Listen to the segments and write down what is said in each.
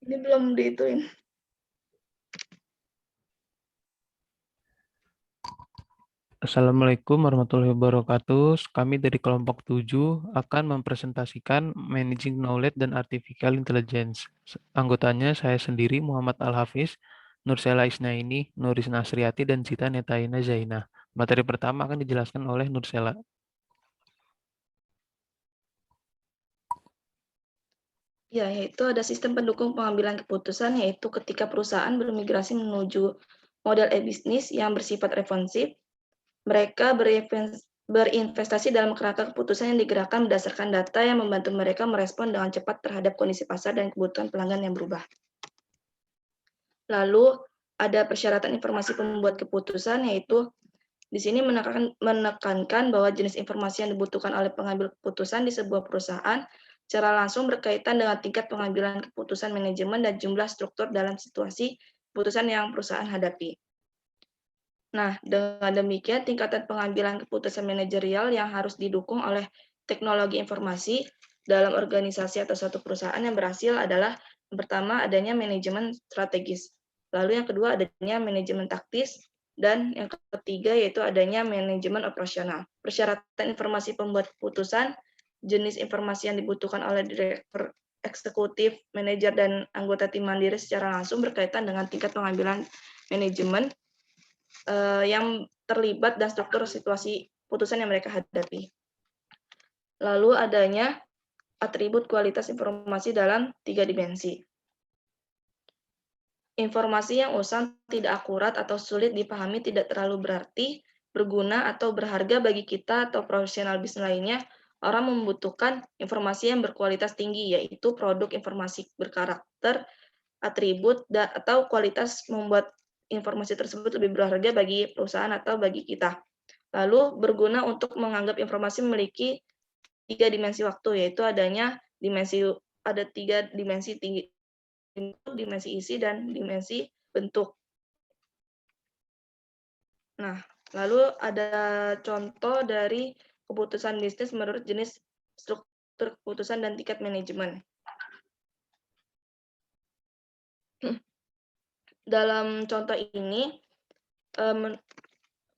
Ini belum diituin. Assalamualaikum warahmatullahi wabarakatuh. Kami dari kelompok 7 akan mempresentasikan Managing Knowledge dan Artificial Intelligence. Anggotanya saya sendiri, Muhammad Al-Hafiz, Nursela Isnaini, Nuris Nasriati, dan Zita Netaina Zainah. Materi pertama akan dijelaskan oleh Nursela. Ya, yaitu ada sistem pendukung pengambilan keputusan, yaitu ketika perusahaan bermigrasi menuju model e-bisnis yang bersifat responsif, mereka berinvestasi dalam kerangka keputusan yang digerakkan berdasarkan data yang membantu mereka merespon dengan cepat terhadap kondisi pasar dan kebutuhan pelanggan yang berubah. Lalu ada persyaratan informasi pembuat keputusan, yaitu di sini menekankan bahwa jenis informasi yang dibutuhkan oleh pengambil keputusan di sebuah perusahaan secara langsung berkaitan dengan tingkat pengambilan keputusan manajemen dan jumlah struktur dalam situasi keputusan yang perusahaan hadapi. Nah, dengan demikian tingkatan pengambilan keputusan manajerial yang harus didukung oleh teknologi informasi dalam organisasi atau suatu perusahaan yang berhasil adalah yang pertama adanya manajemen strategis, lalu yang kedua adanya manajemen taktis, dan yang ketiga yaitu adanya manajemen operasional. Persyaratan informasi pembuat keputusan, jenis informasi yang dibutuhkan oleh direktur eksekutif, manajer, dan anggota tim mandiri secara langsung berkaitan dengan tingkat pengambilan manajemen yang terlibat dan struktur situasi putusan yang mereka hadapi. Lalu adanya atribut kualitas informasi dalam 3 dimensi. Informasi yang usang, tidak akurat, atau sulit dipahami tidak terlalu berarti, berguna, atau berharga bagi kita atau profesional bisnis lainnya. Orang membutuhkan informasi yang berkualitas tinggi, yaitu produk informasi berkarakter, atribut, atau kualitas membuat informasi tersebut lebih berharga bagi perusahaan atau bagi kita. Lalu berguna untuk menganggap informasi memiliki 3 dimensi waktu, yaitu adanya ada 3 dimensi tinggi, dimensi isi, dan dimensi bentuk. Nah, lalu ada contoh dari keputusan bisnis menurut jenis struktur keputusan dan tingkat manajemen. Dalam contoh ini,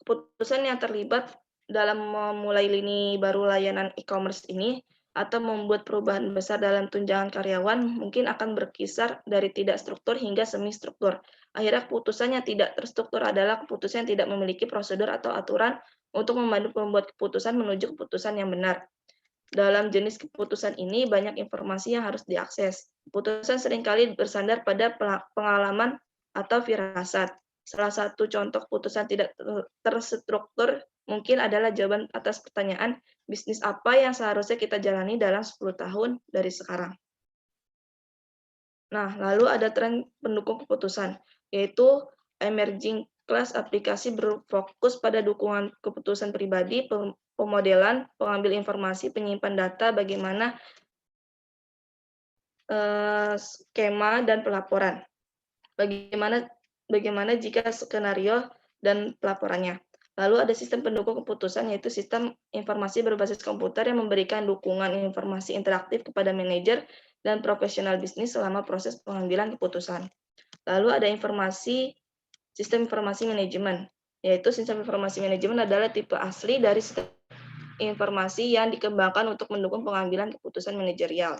keputusan yang terlibat dalam memulai lini baru layanan e-commerce ini atau membuat perubahan besar dalam tunjangan karyawan mungkin akan berkisar dari tidak struktur hingga semi struktur. Akhirnya keputusan yang tidak terstruktur adalah keputusan yang tidak memiliki prosedur atau aturan untuk membantu pembuat keputusan menuju keputusan yang benar. Dalam jenis keputusan ini banyak informasi yang harus diakses. Keputusan seringkali bersandar pada pengalaman atau firasat. Salah satu contoh keputusan tidak terstruktur mungkin adalah jawaban atas pertanyaan bisnis apa yang seharusnya kita jalani dalam 10 tahun dari sekarang. Nah, lalu ada tren pendukung keputusan, yaitu emerging class aplikasi berfokus pada dukungan keputusan pribadi, pemodelan, pengambil informasi, penyimpan data, bagaimana skema dan pelaporan. Bagaimana jika skenario dan pelaporannya. Lalu ada sistem pendukung keputusan, yaitu sistem informasi berbasis komputer yang memberikan dukungan informasi interaktif kepada manajer dan profesional bisnis selama proses pengambilan keputusan. Lalu ada sistem informasi manajemen, yaitu sistem informasi manajemen adalah tipe asli dari sistem informasi yang dikembangkan untuk mendukung pengambilan keputusan manajerial.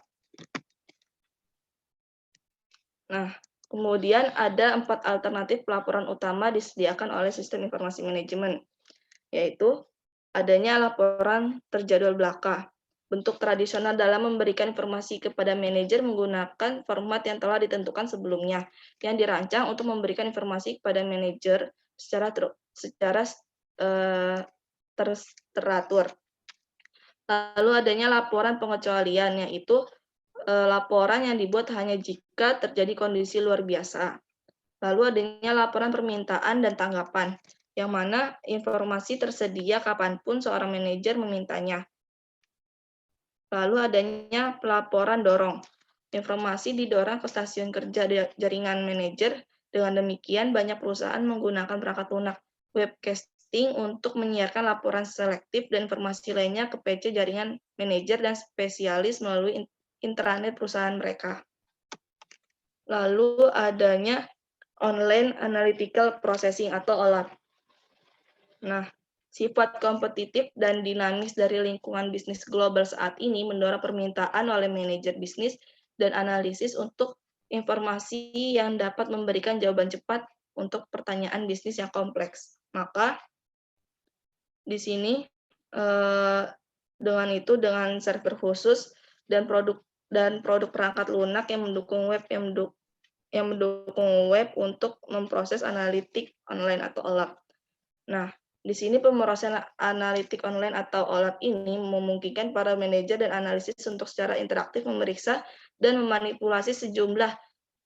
Nah, kemudian ada 4 alternatif pelaporan utama disediakan oleh sistem informasi manajemen, yaitu adanya laporan terjadwal belaka. Bentuk tradisional dalam memberikan informasi kepada manajer menggunakan format yang telah ditentukan sebelumnya, yang dirancang untuk memberikan informasi kepada manajer secara teratur. Lalu adanya laporan pengecualian, yaitu laporan yang dibuat hanya jika terjadi kondisi luar biasa. Lalu adanya laporan permintaan dan tanggapan, yang mana informasi tersedia kapanpun seorang manajer memintanya. Lalu adanya pelaporan dorong. Informasi didorong ke stasiun kerja jaringan manajer. Dengan demikian, banyak perusahaan menggunakan perangkat lunak webcasting untuk menyiarkan laporan selektif dan informasi lainnya ke PC jaringan manajer dan spesialis melalui intranet perusahaan mereka. lalu adanya online analytical processing atau OLAP. Nah, sifat kompetitif dan dinamis dari lingkungan bisnis global saat ini mendorong permintaan oleh manajer bisnis dan analisis untuk informasi yang dapat memberikan jawaban cepat untuk pertanyaan bisnis yang kompleks. Maka di sini dengan server khusus dan produk perangkat lunak yang mendukung web untuk memproses analitik online atau OLAP. Nah, di sini pemrosesan analitik online atau OLAP ini memungkinkan para manajer dan analisis untuk secara interaktif memeriksa dan memanipulasi sejumlah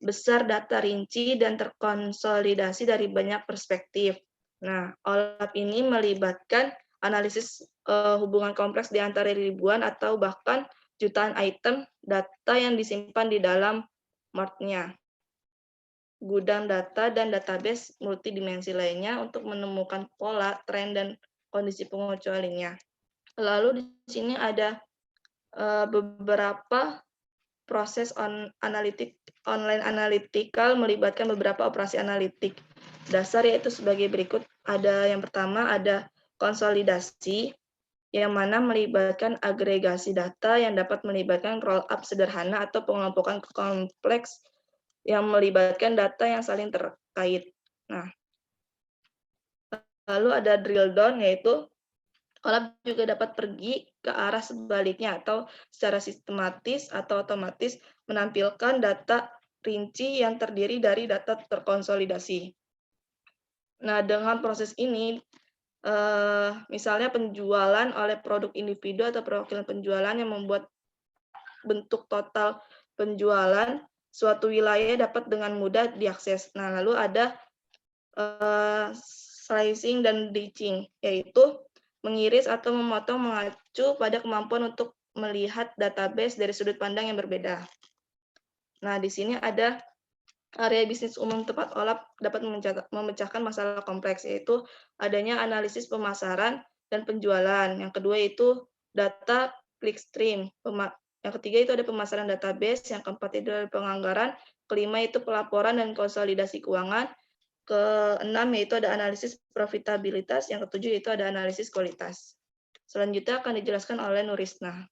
besar data rinci dan terkonsolidasi dari banyak perspektif. Nah, OLAP ini melibatkan analisis hubungan kompleks di antara ribuan atau bahkan jutaan item data yang disimpan di dalam MART-nya, gudang data dan database multidimensi lainnya untuk menemukan pola, tren, dan kondisi pengecualiannya. Lalu di sini ada beberapa proses online analytical melibatkan beberapa operasi analitik dasar, yaitu sebagai berikut. Yang pertama ada konsolidasi, yang mana melibatkan agregasi data yang dapat melibatkan roll up sederhana atau pengelompokan kompleks yang melibatkan data yang saling terkait. Nah, lalu ada drill down, yaitu OLAP juga dapat pergi ke arah sebaliknya atau secara sistematis atau otomatis menampilkan data rinci yang terdiri dari data terkonsolidasi. Nah, dengan proses ini, misalnya penjualan oleh produk individu atau perwakilan penjualan yang membuat bentuk total penjualan suatu wilayah dapat dengan mudah diakses. Nah, lalu ada slicing dan ditching, yaitu mengiris atau memotong mengacu pada kemampuan untuk melihat database dari sudut pandang yang berbeda. Nah, di sini ada area bisnis umum tempat OLAP dapat memecahkan masalah kompleks, yaitu adanya analisis pemasaran dan penjualan. Yang kedua yaitu data clickstream. Yang ketiga itu ada pemasaran database. Yang keempat itu ada penganggaran. Kelima itu pelaporan dan konsolidasi keuangan. Keenam yaitu ada analisis profitabilitas. Yang ketujuh itu ada analisis kualitas. Selanjutnya akan dijelaskan oleh Nurisna.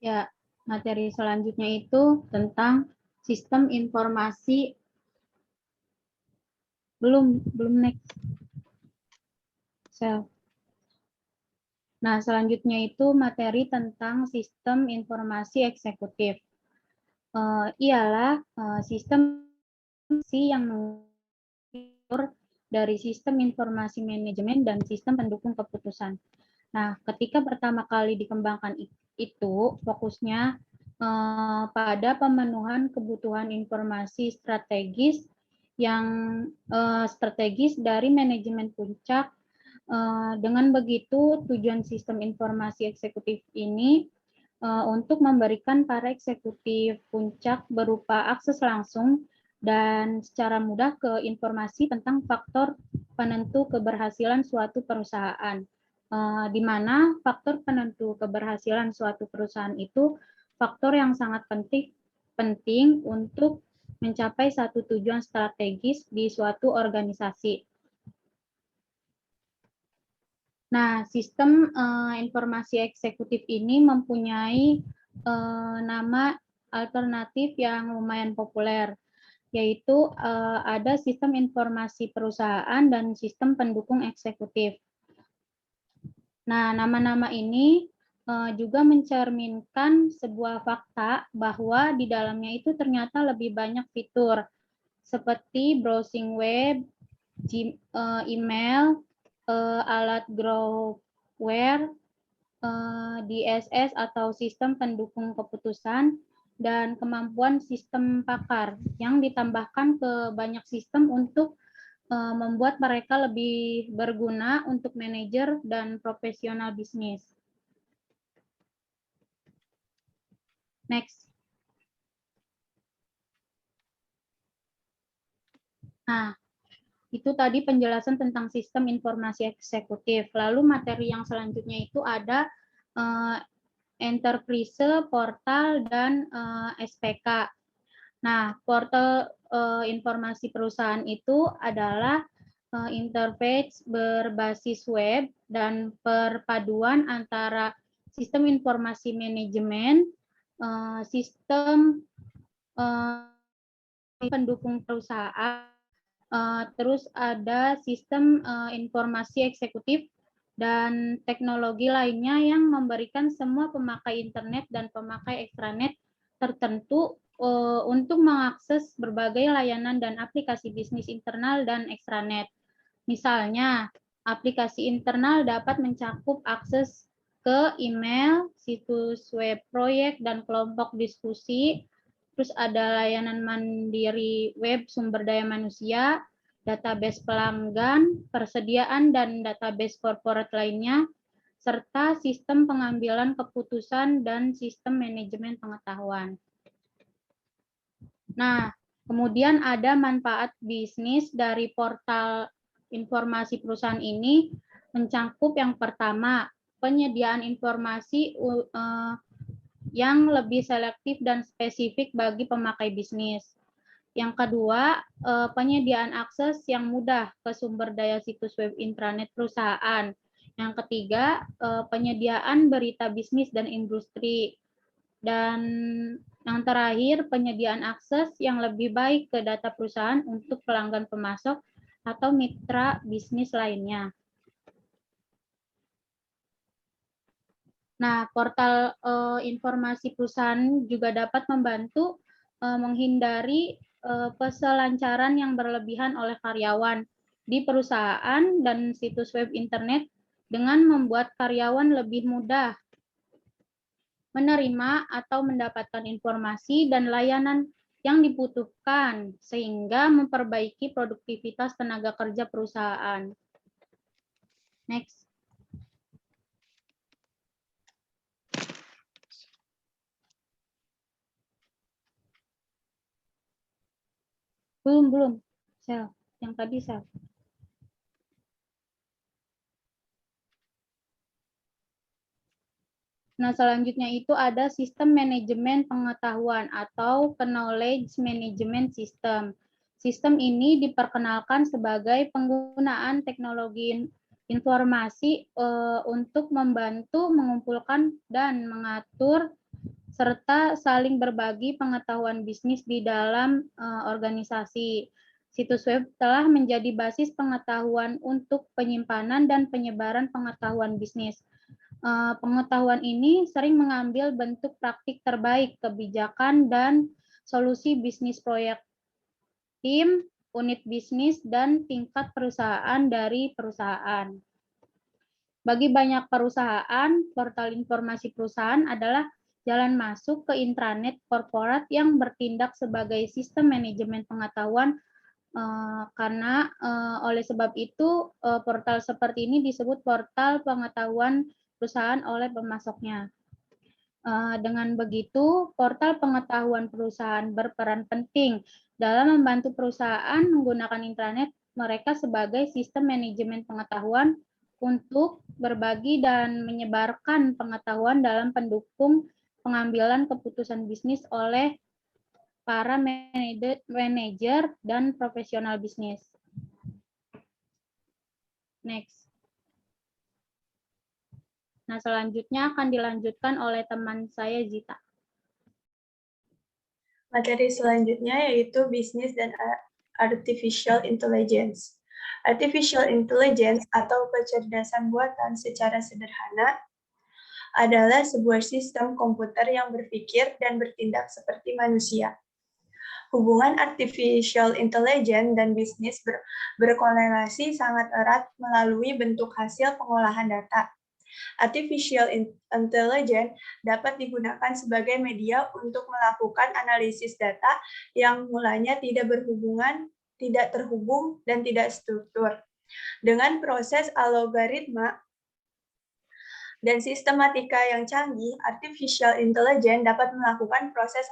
Ya, materi selanjutnya itu tentang sistem informasi. Belum next. Nah, selanjutnya itu materi tentang sistem informasi eksekutif. Ialah sistem yang mengatur dari sistem informasi manajemen dan sistem pendukung keputusan. Nah, ketika pertama kali dikembangkan itu, fokusnya pada pemenuhan kebutuhan informasi strategis dari manajemen puncak. Dengan begitu, tujuan sistem informasi eksekutif ini untuk memberikan para eksekutif puncak berupa akses langsung dan secara mudah ke informasi tentang faktor penentu keberhasilan suatu perusahaan. Di mana faktor penentu keberhasilan suatu perusahaan itu faktor yang sangat penting untuk mencapai satu tujuan strategis di suatu organisasi. Nah, sistem informasi eksekutif ini mempunyai nama alternatif yang lumayan populer, yaitu ada sistem informasi perusahaan dan sistem pendukung eksekutif. Nah, nama-nama ini juga mencerminkan sebuah fakta bahwa di dalamnya itu ternyata lebih banyak fitur seperti browsing web, email, alat growware, DSS atau sistem pendukung keputusan, dan kemampuan sistem pakar yang ditambahkan ke banyak sistem untuk membuat mereka lebih berguna untuk manajer dan profesional bisnis. Next. Nah, itu tadi penjelasan tentang sistem informasi eksekutif. Lalu materi yang selanjutnya itu ada enterprise, portal, dan SPK. Nah, portal informasi perusahaan itu adalah interface berbasis web dan perpaduan antara sistem informasi manajemen, sistem pendukung perusahaan, terus ada sistem informasi eksekutif dan teknologi lainnya yang memberikan semua pemakai internet dan pemakai ekstranet tertentu untuk mengakses berbagai layanan dan aplikasi bisnis internal dan ekstranet. Misalnya, aplikasi internal dapat mencakup akses ke email, situs web proyek, dan kelompok diskusi. Terus ada layanan mandiri web sumber daya manusia, database pelanggan, persediaan dan database corporate lainnya, serta sistem pengambilan keputusan dan sistem manajemen pengetahuan. Nah, kemudian ada manfaat bisnis dari portal informasi perusahaan ini mencakup yang pertama, penyediaan informasi yang lebih selektif dan spesifik bagi pemakai bisnis. Yang kedua, penyediaan akses yang mudah ke sumber daya situs web intranet perusahaan. Yang ketiga, penyediaan berita bisnis dan industri. Dan yang terakhir, penyediaan akses yang lebih baik ke data perusahaan untuk pelanggan pemasok atau mitra bisnis lainnya. Nah, portal informasi perusahaan juga dapat membantu menghindari keselancaran yang berlebihan oleh karyawan di perusahaan dan situs web internet dengan membuat karyawan lebih mudah menerima atau mendapatkan informasi dan layanan yang dibutuhkan sehingga memperbaiki produktivitas tenaga kerja perusahaan. Next. Belum. Sel, yang tadi Sel. Nah, selanjutnya itu ada sistem manajemen pengetahuan atau knowledge management system. Sistem ini diperkenalkan sebagai penggunaan teknologi informasi untuk membantu mengumpulkan dan mengatur serta saling berbagi pengetahuan bisnis di dalam organisasi. Situs web telah menjadi basis pengetahuan untuk penyimpanan dan penyebaran pengetahuan bisnis. Pengetahuan ini sering mengambil bentuk praktik terbaik, kebijakan, dan solusi bisnis proyek tim, unit bisnis, dan tingkat perusahaan dari perusahaan. Bagi banyak perusahaan, portal informasi perusahaan adalah jalan masuk ke intranet korporat yang bertindak sebagai sistem manajemen pengetahuan karena oleh sebab itu portal seperti ini disebut portal pengetahuan perusahaan oleh pemasoknya. Dengan begitu, portal pengetahuan perusahaan berperan penting dalam membantu perusahaan menggunakan intranet mereka sebagai sistem manajemen pengetahuan untuk berbagi dan menyebarkan pengetahuan dalam pendukung pengambilan keputusan bisnis oleh para manajer dan profesional bisnis. Next. Nah, selanjutnya akan dilanjutkan oleh teman saya, Zita. Materi selanjutnya yaitu bisnis dan artificial intelligence. Artificial intelligence atau kecerdasan buatan secara sederhana adalah sebuah sistem komputer yang berpikir dan bertindak seperti manusia. Hubungan artificial intelligence dan bisnis berkorelasi sangat erat melalui bentuk hasil pengolahan data. Artificial intelligence dapat digunakan sebagai media untuk melakukan analisis data yang mulanya tidak terhubung, dan tidak struktur. Dengan proses algoritma dan sistematika yang canggih, artificial intelligence dapat melakukan proses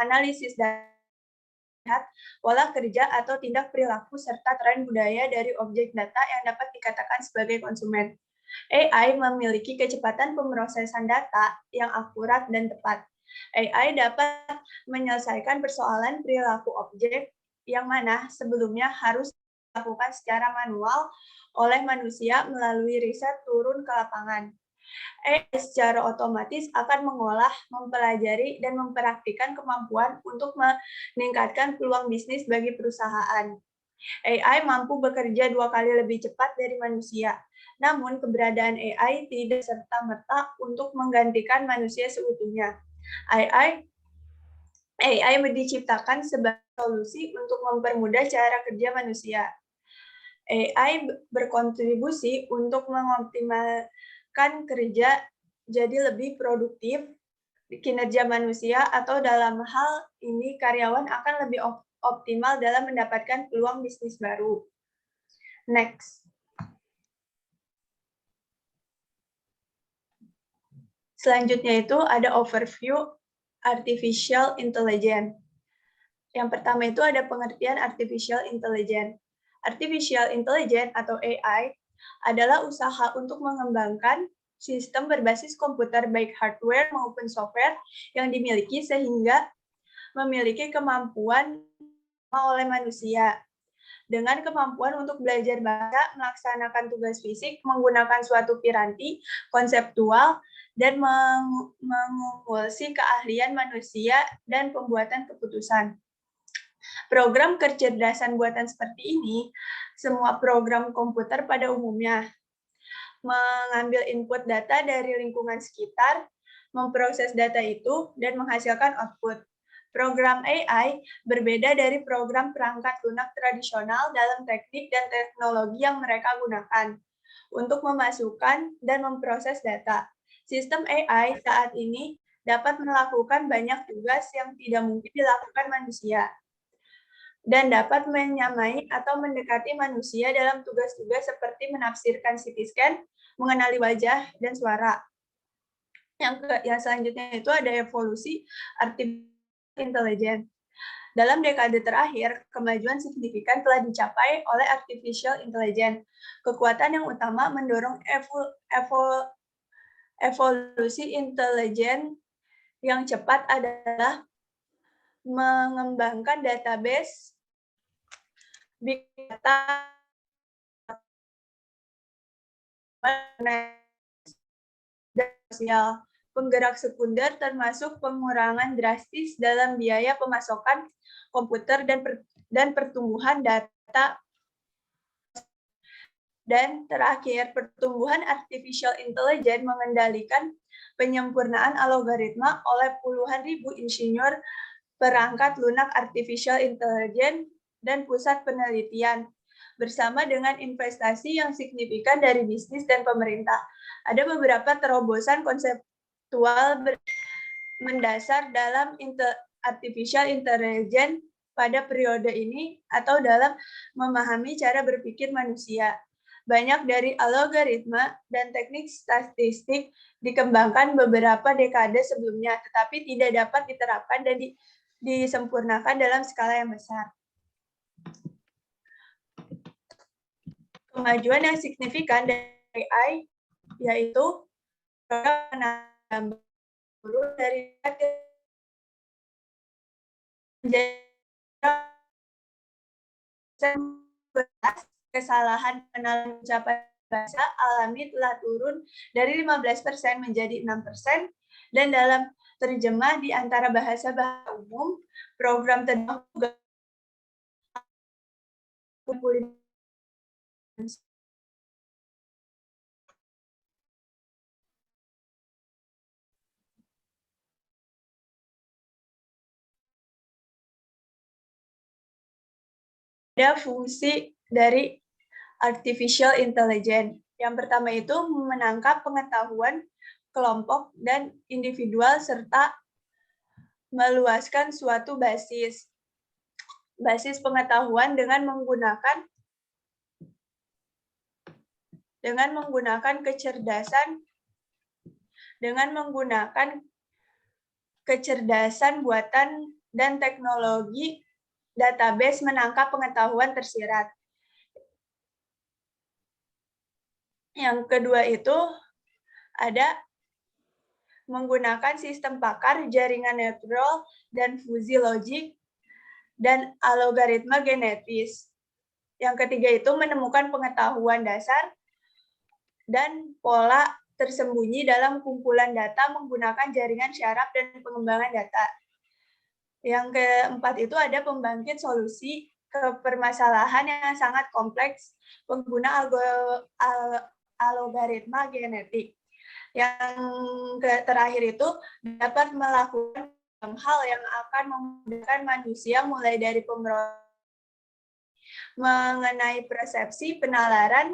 analisis data, pola kerja atau tindak perilaku serta tren budaya dari objek data yang dapat dikatakan sebagai konsumen. AI memiliki kecepatan pemrosesan data yang akurat dan tepat. AI dapat menyelesaikan persoalan perilaku objek yang mana sebelumnya harus dilakukan secara manual oleh manusia melalui riset turun ke lapangan. AI secara otomatis akan mengolah, mempelajari, dan mempraktikkan kemampuan untuk meningkatkan peluang bisnis bagi perusahaan. AI mampu bekerja 2 kali lebih cepat dari manusia. Namun, keberadaan AI tidak serta-merta untuk menggantikan manusia seutuhnya. AI diciptakan sebagai solusi untuk mempermudah cara kerja manusia. AI berkontribusi untuk mengoptimalkan kerja jadi lebih produktif, kinerja manusia, atau dalam hal ini karyawan akan lebih optimal dalam mendapatkan peluang bisnis baru. Next. Selanjutnya itu ada overview artificial intelligence. Yang pertama itu ada pengertian artificial intelligence. Artificial intelligence atau AI adalah usaha untuk mengembangkan sistem berbasis komputer baik hardware maupun software yang dimiliki sehingga memiliki kemampuan oleh manusia. Dengan kemampuan untuk belajar bahasa, melaksanakan tugas fisik, menggunakan suatu piranti konseptual, dan mengumulsi keahlian manusia dan pembuatan keputusan. Program kecerdasan buatan seperti ini, semua program komputer pada umumnya, mengambil input data dari lingkungan sekitar, memproses data itu, dan menghasilkan output. Program AI berbeda dari program perangkat lunak tradisional dalam teknik dan teknologi yang mereka gunakan untuk memasukkan dan memproses data. Sistem AI saat ini dapat melakukan banyak tugas yang tidak mungkin dilakukan manusia dan dapat menyamai atau mendekati manusia dalam tugas-tugas seperti menafsirkan CT scan, mengenali wajah, dan suara. Yang selanjutnya itu ada evolusi artificial intelligence. Dalam dekade terakhir, kemajuan signifikan telah dicapai oleh artificial intelligence. Kekuatan yang utama mendorong evolusi intelijen yang cepat adalah mengembangkan database big data dan sosial. Penggerak sekunder termasuk pengurangan drastis dalam biaya pemasokan komputer dan pertumbuhan data. Dan terakhir, pertumbuhan artificial intelligence mengendalikan penyempurnaan algoritma oleh puluhan ribu insinyur perangkat lunak artificial intelligence dan pusat penelitian, bersama dengan investasi yang signifikan dari bisnis dan pemerintah. Ada beberapa terobosan konseptual mendasar dalam artificial intelligence pada periode ini atau dalam memahami cara berpikir manusia. Banyak dari algoritma dan teknik statistik dikembangkan beberapa dekade sebelumnya, tetapi tidak dapat diterapkan dan disempurnakan dalam skala yang besar. Kemajuan yang signifikan dari AI yaitu dari kesalahan pengenalan ucapan bahasa alami telah turun dari 15% menjadi 6%, dan dalam terjemah di antara bahasa-bahasa umum, program terjemah juga ada fungsi dari artificial intelligence. Yang pertama itu menangkap pengetahuan kelompok dan individual serta meluaskan suatu basis pengetahuan dengan menggunakan kecerdasan buatan dan teknologi database menangkap pengetahuan tersirat. Yang kedua itu ada menggunakan sistem pakar, jaringan neural, dan fusi logik, dan algoritma genetis. Yang ketiga itu menemukan pengetahuan dasar dan pola tersembunyi dalam kumpulan data menggunakan jaringan syaraf dan pengembangan data. Yang keempat itu ada pembangkit solusi ke permasalahan yang sangat kompleks pengguna algoritma genetik. Yang terakhir itu dapat melakukan hal yang akan memudahkan manusia mulai dari mengenai persepsi, penalaran,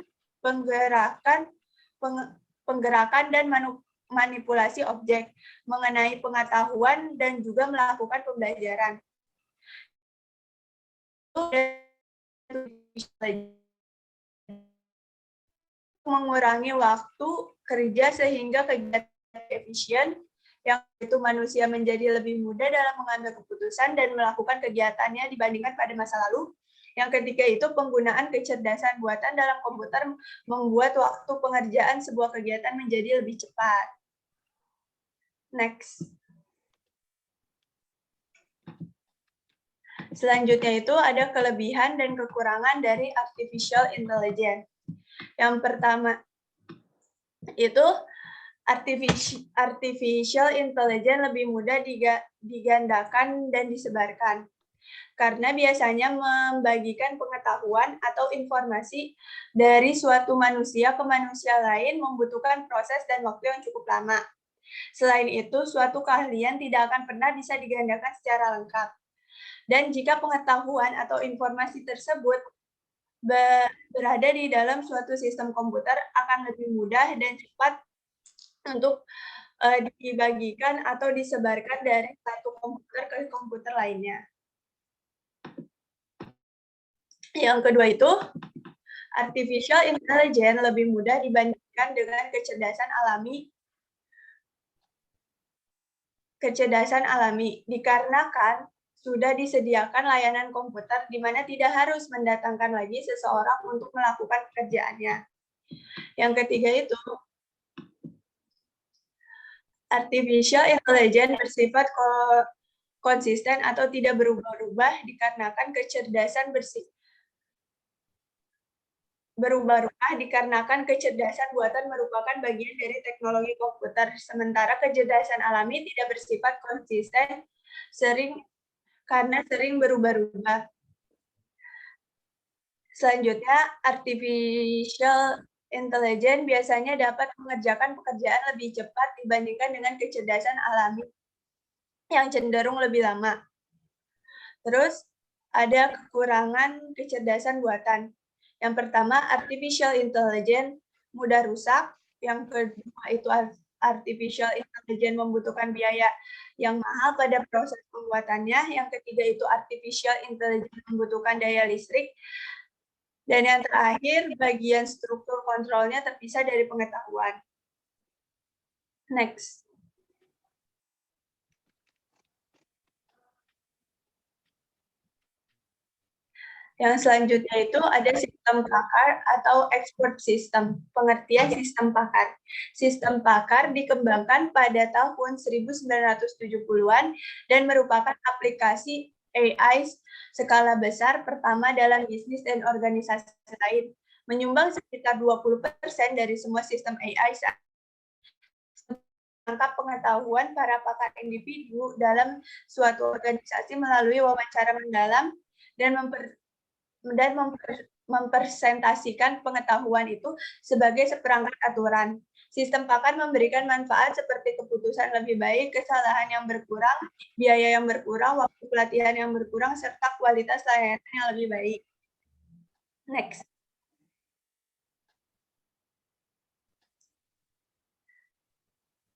penggerakan dan manipulasi objek, mengenai pengetahuan dan juga melakukan pembelajaran. Mengurangi waktu kerja sehingga kegiatan efisien, yang itu manusia menjadi lebih mudah dalam mengambil keputusan dan melakukan kegiatannya dibandingkan pada masa lalu. Yang ketiga itu penggunaan kecerdasan buatan dalam komputer membuat waktu pengerjaan sebuah kegiatan menjadi lebih cepat. Next. Selanjutnya itu ada kelebihan dan kekurangan dari artificial intelligence. Yang pertama itu artificial intelligence lebih mudah digandakan dan disebarkan. Karena biasanya membagikan pengetahuan atau informasi dari suatu manusia ke manusia lain membutuhkan proses dan waktu yang cukup lama. Selain itu, suatu keahlian tidak akan pernah bisa digandakan secara lengkap. Dan jika pengetahuan atau informasi tersebut berada di dalam suatu sistem komputer, akan lebih mudah dan cepat untuk dibagikan atau disebarkan dari satu komputer ke komputer lainnya. Yang kedua itu, artificial intelligence lebih mudah dibandingkan dengan kecerdasan alami dikarenakan sudah disediakan layanan komputer di mana tidak harus mendatangkan lagi seseorang untuk melakukan pekerjaannya. Yang ketiga itu, artificial intelligence bersifat konsisten atau tidak berubah-ubah dikarenakan kecerdasan buatan merupakan bagian dari teknologi komputer, sementara kecerdasan alami tidak bersifat konsisten, karena sering berubah-ubah. Selanjutnya, artificial intelligence biasanya dapat mengerjakan pekerjaan lebih cepat dibandingkan dengan kecerdasan alami yang cenderung lebih lama. Terus, ada kekurangan kecerdasan buatan. Yang pertama, artificial intelligence mudah rusak. Yang kedua itu artificial intelligence membutuhkan biaya yang mahal pada proses pembuatannya. Yang ketiga itu artificial intelligence membutuhkan daya listrik. Dan yang terakhir, bagian struktur kontrolnya terpisah dari pengetahuan. Next. Yang selanjutnya itu ada sistem pakar atau expert system. Pengertian sistem pakar. Sistem pakar dikembangkan pada tahun 1970-an dan merupakan aplikasi AI skala besar pertama dalam bisnis dan organisasi lain. Menyumbang sekitar 20% dari semua sistem AI menangkap pengetahuan para pakar individu dalam suatu organisasi melalui wawancara mendalam dan mempresentasikan pengetahuan itu sebagai seperangkat aturan. Sistem pakar memberikan manfaat seperti keputusan lebih baik, kesalahan yang berkurang, biaya yang berkurang, waktu pelatihan yang berkurang, serta kualitas layanan yang lebih baik. Next.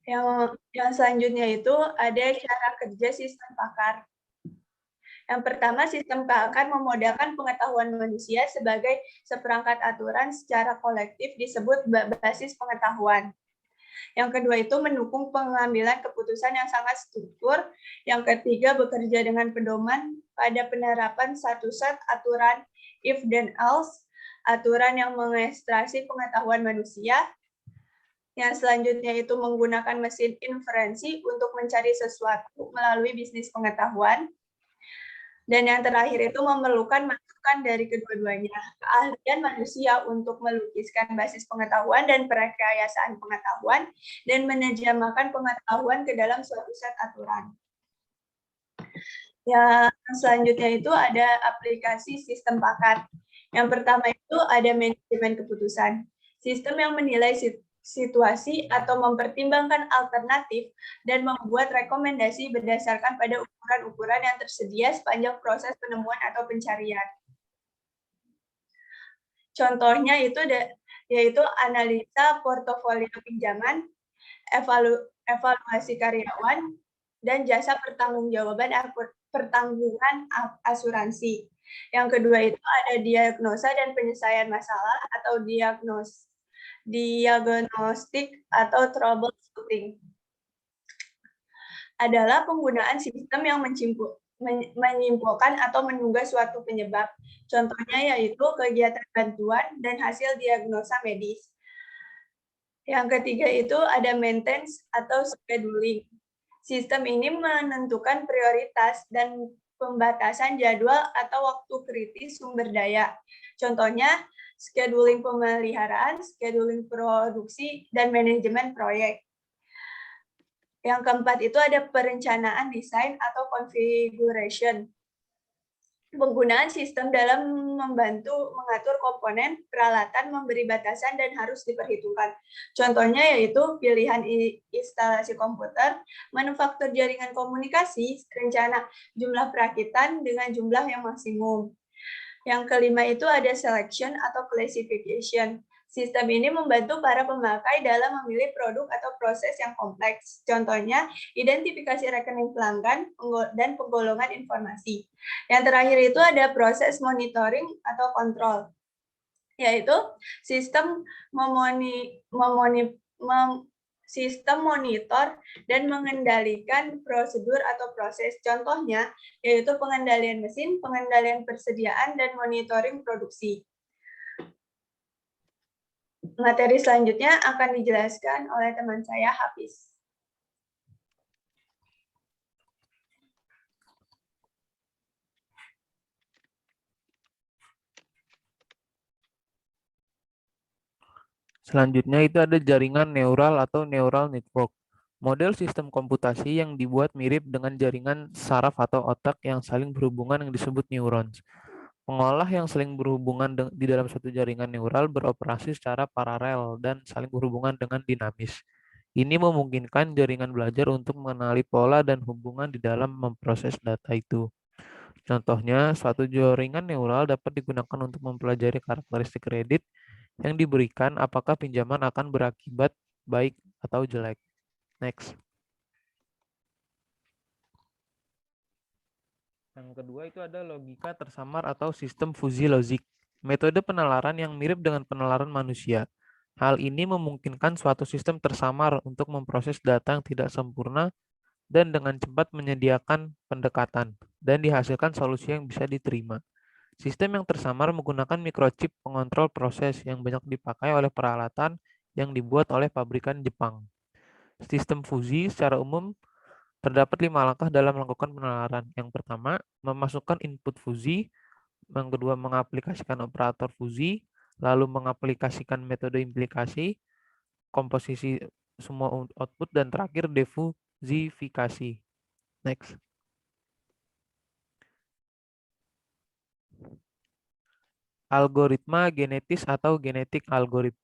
Yang selanjutnya itu ada cara kerja sistem pakar. Yang pertama, sistem pakar memodalkan pengetahuan manusia sebagai seperangkat aturan secara kolektif disebut basis pengetahuan. Yang kedua itu mendukung pengambilan keputusan yang sangat struktur. Yang ketiga, bekerja dengan pedoman pada penerapan satu set aturan if then else aturan yang mengekstraksi pengetahuan manusia. Yang selanjutnya itu menggunakan mesin inferensi untuk mencari sesuatu melalui bisnis pengetahuan. Dan yang terakhir itu memerlukan masukan dari kedua-duanya, keahlian manusia untuk melukiskan basis pengetahuan dan perekayasaan pengetahuan, dan menerjemahkan pengetahuan ke dalam suatu set aturan. Yang selanjutnya itu ada aplikasi sistem pakat. Yang pertama itu ada manajemen keputusan. Sistem yang menilai situasi atau mempertimbangkan alternatif dan membuat rekomendasi berdasarkan pada ukuran-ukuran yang tersedia sepanjang proses penemuan atau pencarian. Contohnya itu yaitu analisa portofolio pinjaman, evaluasi karyawan, dan jasa pertanggungan asuransi. Yang kedua itu ada diagnosa dan penyelesaian masalah atau diagnostik atau troubleshooting. Adalah penggunaan sistem yang menyimpulkan atau menduga suatu penyebab. Contohnya yaitu kegiatan bantuan dan hasil diagnosa medis. Yang ketiga itu ada maintenance atau scheduling. Sistem ini menentukan prioritas dan pembatasan jadwal atau waktu kritis sumber daya. Contohnya, scheduling pemeliharaan, scheduling produksi, dan manajemen proyek. Yang keempat itu ada perencanaan desain atau configuration. Penggunaan sistem dalam membantu mengatur komponen, peralatan, memberi batasan, dan harus diperhitungkan. Contohnya yaitu pilihan instalasi komputer, manufaktur jaringan komunikasi, rencana jumlah perakitan dengan jumlah yang maksimum. Yang kelima itu ada selection atau classification. Sistem ini membantu para pemakai dalam memilih produk atau proses yang kompleks. Contohnya, identifikasi rekening pelanggan dan penggolongan informasi. Yang terakhir itu ada proses monitoring atau kontrol, yaitu sistem sistem monitor dan mengendalikan prosedur atau proses. Contohnya, yaitu pengendalian mesin, pengendalian persediaan, dan monitoring produksi. Materi selanjutnya akan dijelaskan oleh teman saya, Hafiz. Selanjutnya itu ada jaringan neural atau neural network. Model sistem komputasi yang dibuat mirip dengan jaringan saraf atau otak yang saling berhubungan yang disebut neurons. Pengolah yang saling berhubungan di dalam satu jaringan neural beroperasi secara paralel dan saling berhubungan dengan dinamis. Ini memungkinkan jaringan belajar untuk mengenali pola dan hubungan di dalam memproses data itu. Contohnya, suatu jaringan neural dapat digunakan untuk mempelajari karakteristik kredit yang diberikan apakah pinjaman akan berakibat baik atau jelek. Next. Yang kedua itu ada logika tersamar atau sistem fusi logik. Metode penalaran yang mirip dengan penalaran manusia. Hal ini memungkinkan suatu sistem tersamar untuk memproses data yang tidak sempurna dan dengan cepat menyediakan pendekatan dan dihasilkan solusi yang bisa diterima. Sistem yang tersamar menggunakan microchip pengontrol proses yang banyak dipakai oleh peralatan yang dibuat oleh pabrikan Jepang. Sistem fusi secara umum terdapat 5 langkah dalam melakukan penalaran. Yang pertama, memasukkan input fusi. Yang kedua, mengaplikasikan operator fusi. Lalu mengaplikasikan metode implikasi, komposisi semua output, dan terakhir defusifikasi. Next. Algoritma genetis atau genetik algoritma.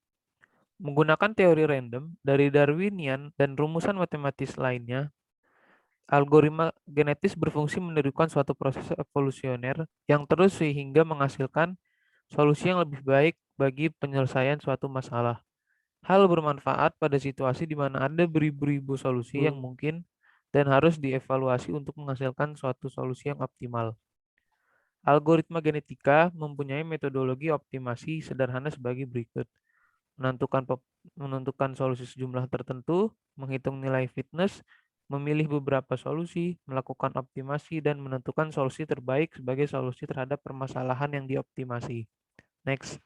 Menggunakan teori random dari Darwinian dan rumusan matematis lainnya, algoritma genetis berfungsi menirukan suatu proses evolusioner yang terus sehingga menghasilkan solusi yang lebih baik bagi penyelesaian suatu masalah. Hal bermanfaat pada situasi di mana ada beribu-ribu solusi yang mungkin dan harus dievaluasi untuk menghasilkan suatu solusi yang optimal. Algoritma genetika mempunyai metodologi optimasi sederhana sebagai berikut. Menentukan solusi sejumlah tertentu, menghitung nilai fitness, memilih beberapa solusi, melakukan optimasi, dan menentukan solusi terbaik sebagai solusi terhadap permasalahan yang dioptimasi. Next.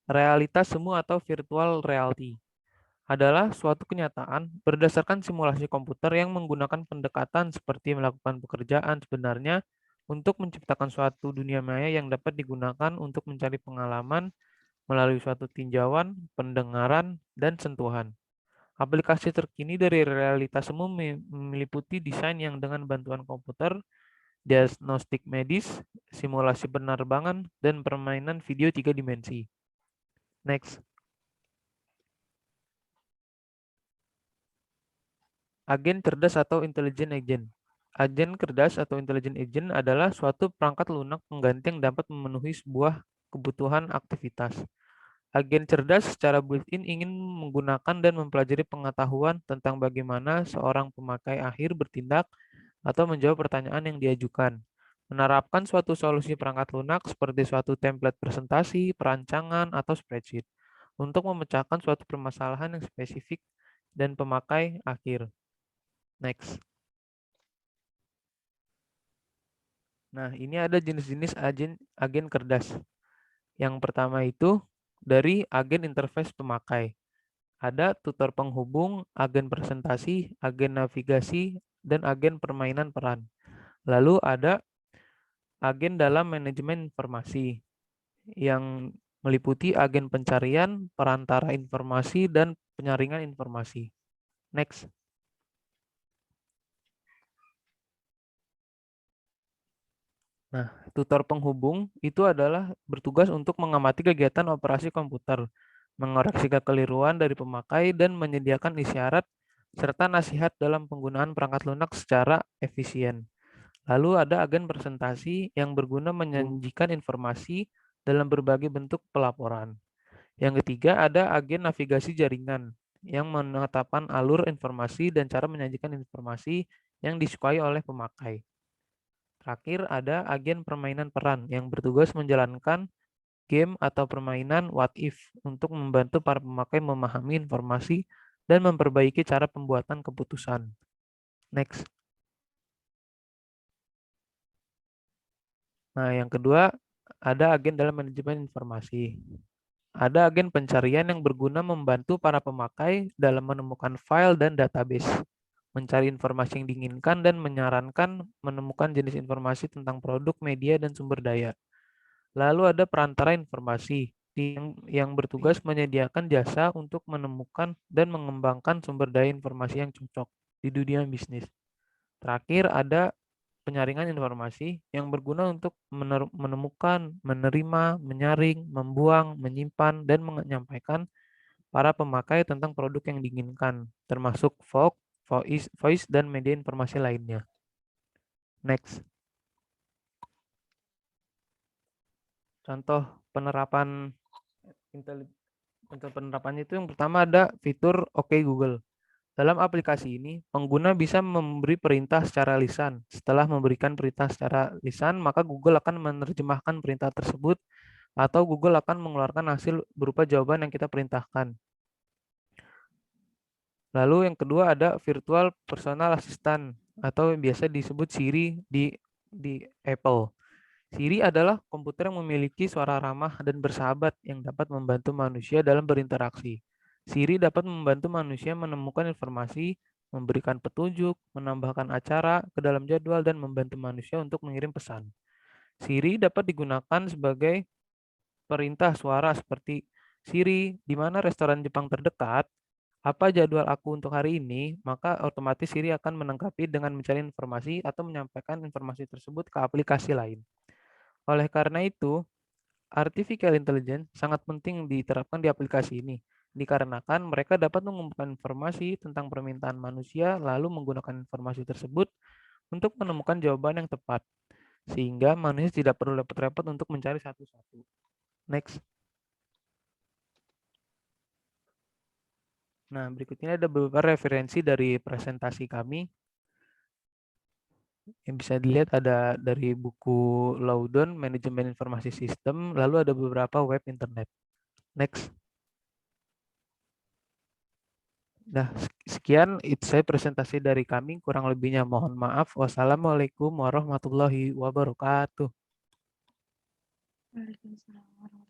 Realitas semu atau virtual reality adalah suatu kenyataan berdasarkan simulasi komputer yang menggunakan pendekatan seperti melakukan pekerjaan sebenarnya untuk menciptakan suatu dunia maya yang dapat digunakan untuk mencari pengalaman melalui suatu tinjauan, pendengaran, dan sentuhan. Aplikasi terkini dari realitas semu meliputi desain yang dengan bantuan komputer, diagnostik medis, simulasi penerbangan, dan permainan video 3 dimensi. Next. Agen cerdas atau intelligent agent. Agen cerdas atau intelligent agent adalah suatu perangkat lunak pengganti yang dapat memenuhi sebuah kebutuhan aktivitas. Agen cerdas secara built-in ingin menggunakan dan mempelajari pengetahuan tentang bagaimana seorang pemakai akhir bertindak atau menjawab pertanyaan yang diajukan. Menerapkan suatu solusi perangkat lunak seperti suatu template presentasi, perancangan, atau spreadsheet untuk memecahkan suatu permasalahan yang spesifik dan pemakai akhir. Next. Nah, ini ada jenis-jenis agen cerdas. Yang pertama itu dari agen interface pemakai. Ada tutor penghubung, agen presentasi, agen navigasi, dan agen permainan peran. Lalu ada agen dalam manajemen informasi yang meliputi agen pencarian, perantara informasi, dan penyaringan informasi. Next. Nah, tutor penghubung itu adalah bertugas untuk mengamati kegiatan operasi komputer, mengoreksi kekeliruan dari pemakai, dan menyediakan isyarat serta nasihat dalam penggunaan perangkat lunak secara efisien. Lalu ada agen presentasi yang berguna menyajikan informasi dalam berbagai bentuk pelaporan. Yang ketiga ada agen navigasi jaringan yang menetapkan alur informasi dan cara menyajikan informasi yang disukai oleh pemakai. Terakhir ada agen permainan peran yang bertugas menjalankan game atau permainan what if untuk membantu para pemakai memahami informasi dan memperbaiki cara pembuatan keputusan. Next. Nah, yang kedua ada agen dalam manajemen informasi. Ada agen pencarian yang berguna membantu para pemakai dalam menemukan file dan database, mencari informasi yang diinginkan, dan menyarankan menemukan jenis informasi tentang produk, media, dan sumber daya. Lalu ada perantara informasi yang bertugas menyediakan jasa untuk menemukan dan mengembangkan sumber daya informasi yang cocok di dunia bisnis. Terakhir ada penyaringan informasi yang berguna untuk menemukan, menerima, menyaring, membuang, menyimpan, dan menyampaikan para pemakai tentang produk yang diinginkan, termasuk voice, dan media informasi lainnya. Next. Contoh penerapannya itu yang pertama ada fitur OK Google. Dalam aplikasi ini, pengguna bisa memberi perintah secara lisan. Setelah memberikan perintah secara lisan, maka Google akan menerjemahkan perintah tersebut atau Google akan mengeluarkan hasil berupa jawaban yang kita perintahkan. Lalu yang kedua ada virtual personal assistant atau biasa disebut Siri di Apple. Siri adalah komputer yang memiliki suara ramah dan bersahabat yang dapat membantu manusia dalam berinteraksi. Siri dapat membantu manusia menemukan informasi, memberikan petunjuk, menambahkan acara ke dalam jadwal, dan membantu manusia untuk mengirim pesan. Siri dapat digunakan sebagai perintah suara seperti, Siri, di mana restoran Jepang terdekat? Apa jadwal aku untuk hari ini? Maka otomatis Siri akan menanggapi dengan mencari informasi atau menyampaikan informasi tersebut ke aplikasi lain. Oleh karena itu, artificial intelligence sangat penting diterapkan di aplikasi ini, dikarenakan mereka dapat mengumpulkan informasi tentang permintaan manusia lalu menggunakan informasi tersebut untuk menemukan jawaban yang tepat, sehingga manusia tidak perlu repot-repot untuk mencari satu-satu. Next. Nah, berikutnya ada beberapa referensi dari presentasi kami. Yang bisa dilihat ada dari buku Loudon, Manajemen Informasi Sistem, lalu ada beberapa web internet. Next. Nah, sekian itu saya presentasi dari kami. Kurang lebihnya mohon maaf. Wassalamualaikum warahmatullahi wabarakatuh. Waalaikumsalam warahmatullahi wabarakatuh.